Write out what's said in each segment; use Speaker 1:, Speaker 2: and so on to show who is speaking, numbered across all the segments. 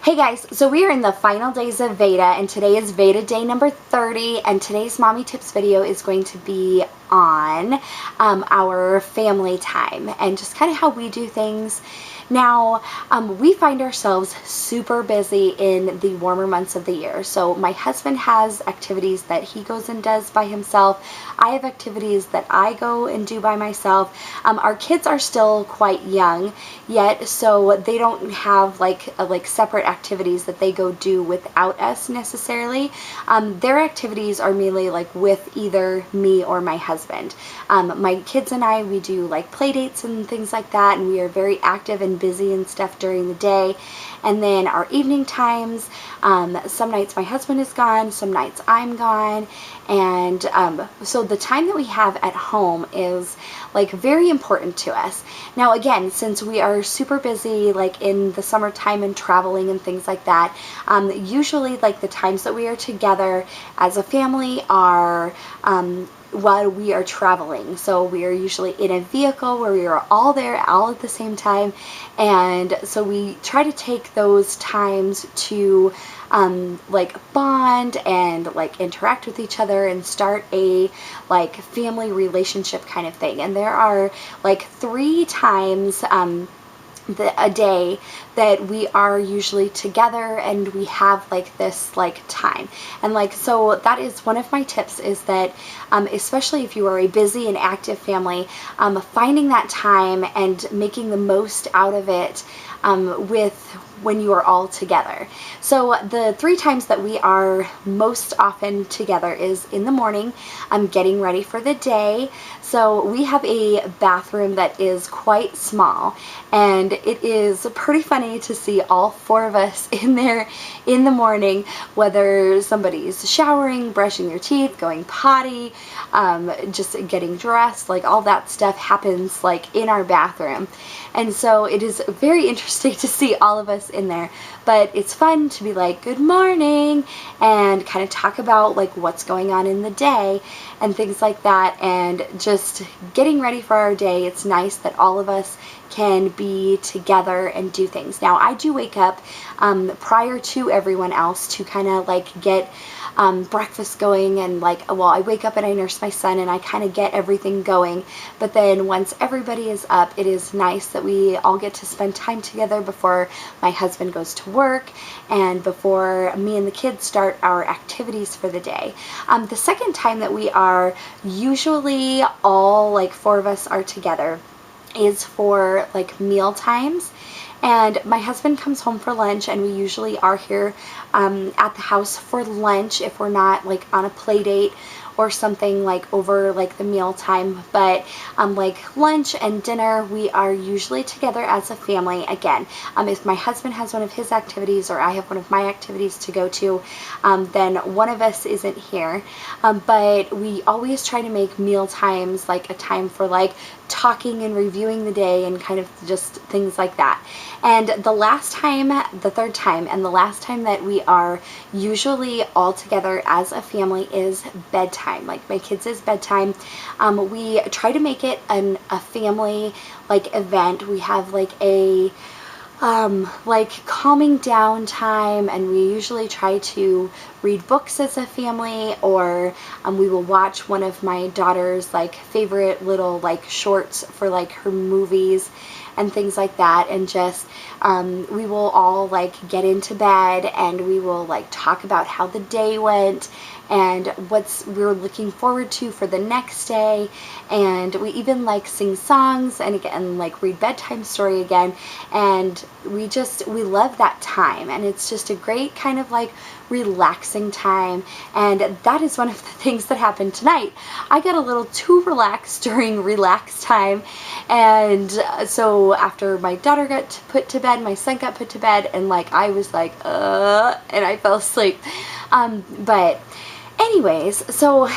Speaker 1: Hey guys, so we are in the final days of VEDA, and today is VEDA day number 30, and today's Mommy Tips video is going to be on our family time and just kind of how we do things. Now, we find ourselves super busy in the warmer months of the year. So my husband has activities that he goes and does by himself. I have activities that I go and do by myself. Our kids are still quite young yet, so they don't have like separate activities that they go do without us necessarily. Their activities are mainly like with either me or my husband. My kids and I, we do like play dates and things like that, and we are very active and busy and stuff during the day. And then our evening times, some nights my husband is gone, some nights I'm gone, and so the time that we have at home is like very important to us. Now again, since we are super busy like in the summertime and traveling and things like that, usually like the times that we are together as a family are while we are traveling. So we are usually in a vehicle where we are all there all at the same time, and so we try to take those times to like bond and like interact with each other and start a like family relationship kind of thing. And there are like 3 times a day that we are usually together and we have like this like time. And like, so that is one of my tips, is that especially if you are a busy and active family, finding that time and making the most out of it with when you are all together. So the 3 times that we are most often together is in the morning, getting ready for the day. So we have a bathroom that is quite small, and it is pretty funny to see all 4 of us in there in the morning, whether somebody's showering, brushing your teeth, going potty, just getting dressed, like all that stuff happens like in our bathroom. And so it is very interesting to see all of us in there, but it's fun to be like, good morning, and kind of talk about like what's going on in the day and things like that, and just getting ready for our day. It's nice that all of us can be together and do things. Now I do wake up prior to everyone else to kind of like get breakfast going, and like, well, I wake up and I nurse my son and I kind of get everything going. But then once everybody is up, it is nice that we all get to spend time together before my husband goes to work and before me and the kids start our activities for the day. The second time that we are usually all like 4 of us are together is for like meal times. And my husband comes home for lunch, and we usually are here at the house for lunch if we're not like on a play date or something like over like the meal time. But like lunch and dinner, we are usually together as a family. Again, if my husband has one of his activities or I have one of my activities to go to, then one of us isn't here. But we always try to make meal times like a time for like talking and reviewing the day and kind of just things like that. And the last time, the third time, and the last time that we are usually all together as a family is bedtime. Like my kids' is bedtime. We try to make it a family like event. We have like a like calming down time, and we usually try to read books as a family, or we will watch one of my daughter's like favorite little like shorts for like her movies and things like that, and just we will all like get into bed and we will like talk about how the day went and what we're looking forward to for the next day. And we even like sing songs and again like read bedtime story again, and we love that time, and it's just a great kind of like relaxing time. And that is one of the things that happened tonight. I got a little too relaxed during relax time, and so after my daughter got put to bed, my son got put to bed, and like I was like and I fell asleep. But anyways, so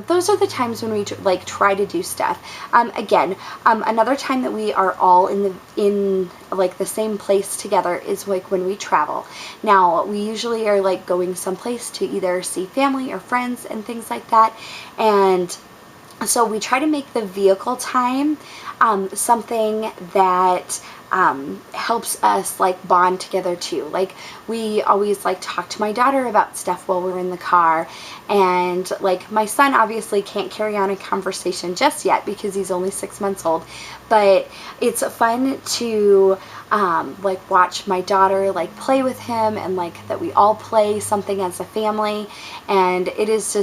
Speaker 1: those are the times when we like try to do stuff. Again, another time that we are all in like the same place together is like when we travel. Now we usually are like going someplace to either see family or friends and things like that, and So we try to make the vehicle time something that helps us like bond together too. Like we always like talk to my daughter about stuff while we're in the car, and like my son obviously can't carry on a conversation just yet because he's only 6 months old, but it's fun to like watch my daughter like play with him, and like that we all play something as a family, and it's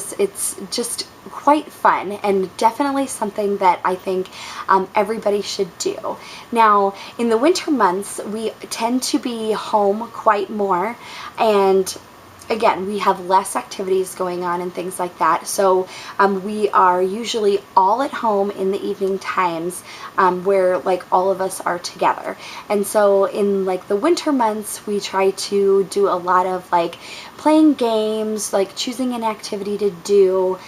Speaker 1: just quite fun, and definitely something that I think everybody should do. Now in the winter months we tend to be home quite more, and again, we have less activities going on and things like that. So we are usually all at home in the evening times where like all of us are together. And so in like the winter months, we try to do a lot of like playing games, like choosing an activity to do.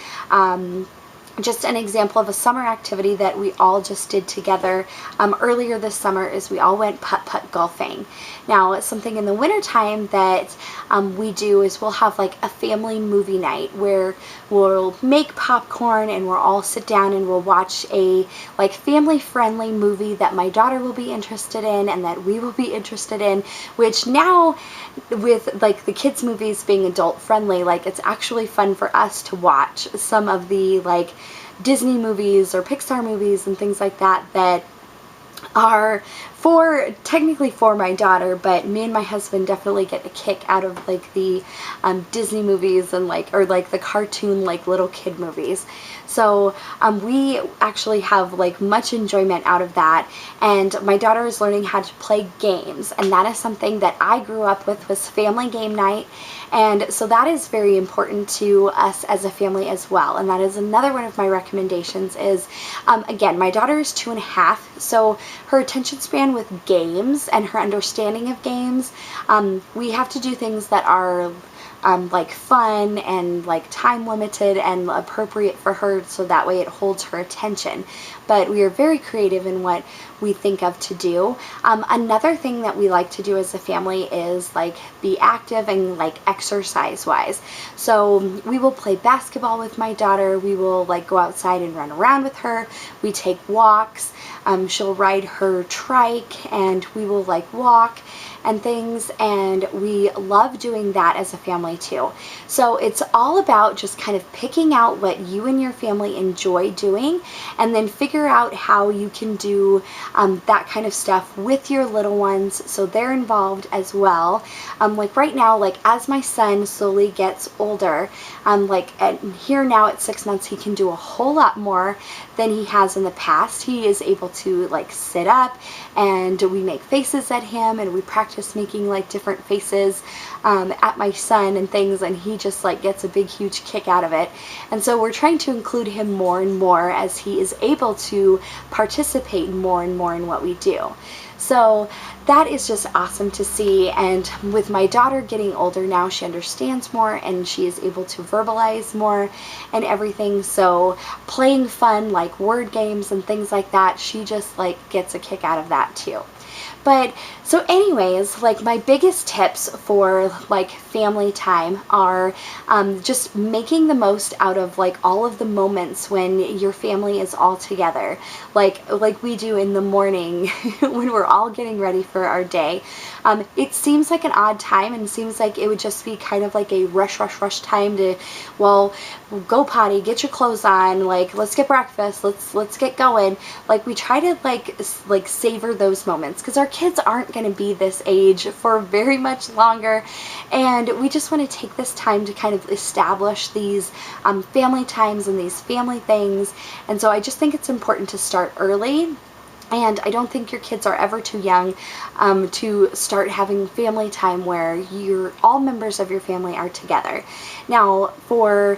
Speaker 1: Just an example of a summer activity that we all just did together earlier this summer is we all went putt-putt golfing. Now, something in the wintertime that we do is we'll have like a family movie night where we'll make popcorn and we'll all sit down and we'll watch a like family-friendly movie that my daughter will be interested in and that we will be interested in, which now with like the kids movies being adult friendly, like it's actually fun for us to watch some of the like Disney movies or Pixar movies and things like that that are technically for my daughter, but me and my husband definitely get a kick out of like the Disney movies and like, or like the cartoon like little kid movies. So we actually have like much enjoyment out of that, and my daughter is learning how to play games, and that is something that I grew up with, was family game night, and so that is very important to us as a family as well. And that is another one of my recommendations is, again, my daughter is 2.5, so her attention span with games and her understanding of games, we have to do things that are like fun and like time limited and appropriate for her, so that way it holds her attention. But we are very creative in what we think of to do. Another thing that we like to do as a family is like be active and like exercise wise. So we will play basketball with my daughter, we will like go outside and run around with her, we take walks, she'll ride her trike and we will like walk and things, and we love doing that as a family too. So it's all about just kind of picking out what you and your family enjoy doing, and then figure out how you can do that kind of stuff with your little ones so they're involved as well. Like right now, like as my son slowly gets older, like here now at 6 months, he can do a whole lot more than he has in the past. He is able to like sit up, and we make faces at him, and we practice making like different faces at my son and things, and he just like gets a big huge kick out of it. And so we're trying to include him more and more as he is able to participate more and more in what we do. So that is just awesome to see. And with my daughter getting older now, she understands more and she is able to verbalize more and everything. So playing fun like word games and things like that, she just like gets a kick out of that too. But so anyways, like my biggest tips for like family time are just making the most out of like all of the moments when your family is all together, like we do in the morning when we're all getting ready for our day. It seems like an odd time, and seems like it would just be kind of like a rush time to, well, go potty, get your clothes on, like let's get breakfast, let's get going. Like we try to like savor those moments, because our kids aren't going to be this age for very much longer, and we just want to take this time to kind of establish these family times and these family things. And so I just think it's important to start early. And I don't think your kids are ever too young to start having family time where all members of your family are together. Now, for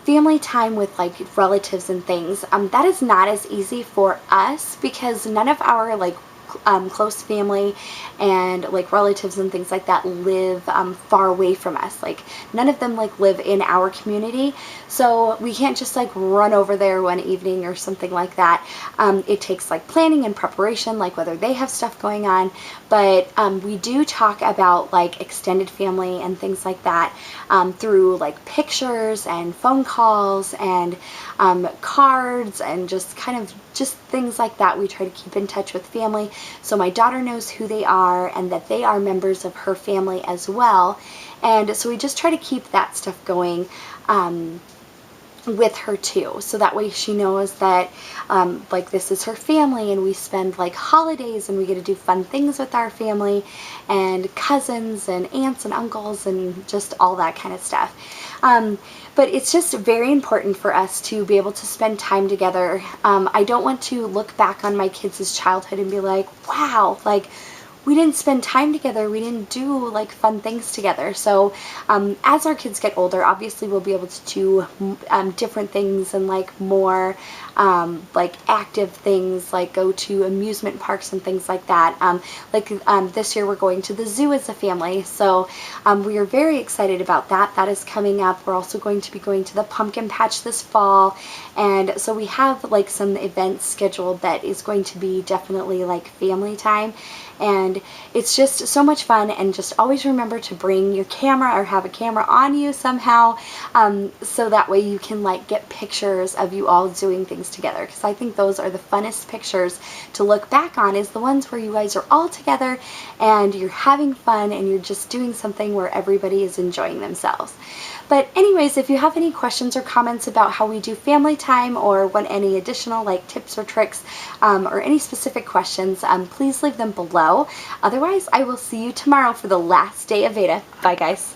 Speaker 1: family time with like relatives and things, that is not as easy for us, because none of our like close family and like relatives and things like that live far away from us. Like none of them like live in our community, so we can't just like run over there one evening or something like that. It takes like planning and preparation, like whether they have stuff going on, but we do talk about like extended family and things like that through like pictures and phone calls and cards and just kind of just things like that. We try to keep in touch with family so my daughter knows who they are and that they are members of her family as well. And so we just try to keep that stuff going with her too, so that way she knows that like this is her family, and we spend like holidays and we get to do fun things with our family and cousins and aunts and uncles and just all that kind of stuff. But it's just very important for us to be able to spend time together. I don't want to look back on my kids' childhood and be like, wow, like we didn't spend time together, we didn't do like fun things together. So as our kids get older, obviously we'll be able to do different things and like more like active things, like go to amusement parks and things like that. This year we're going to the zoo as a family, so we are very excited about that. That is coming up. We're also going to be going to the pumpkin patch this fall, and so we have like some events scheduled that is going to be definitely like family time. And it's just so much fun, and just always remember to bring your camera or have a camera on you somehow, so that way you can like get pictures of you all doing things together, because I think those are the funnest pictures to look back on, is the ones where you guys are all together and you're having fun and you're just doing something where everybody is enjoying themselves. But anyways, if you have any questions or comments about how we do family time, or want any additional like tips or tricks, or any specific questions, please leave them below. Otherwise, I will see you tomorrow for the last day of VEDA. Bye guys.